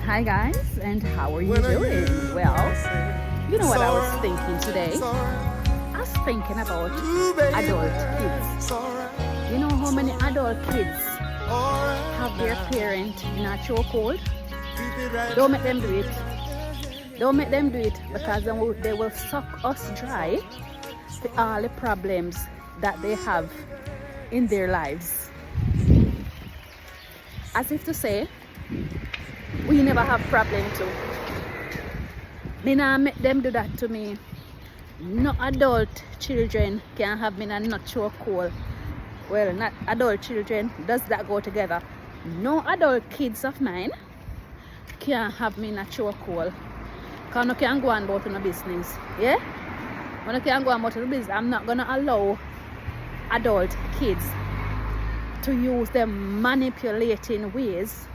Hi guys, and how are you doing? Well, you know what I was thinking today? I was thinking about adult kids. You know how many adult kids have their parent in a chokehold? Don't make them do it. Don't make them do it, because they will suck us dry for all the problems that they have in their lives. As if to say, we never have problem too. Me nah make them do that to me. No adult children can have me in a nut chokehold. Well, not adult children. Does that go together? No adult kids of mine can have me in a chokehold. Because no can go on about no business. Yeah? When I can go on about no business, I'm not gonna allow adult kids to use them manipulating ways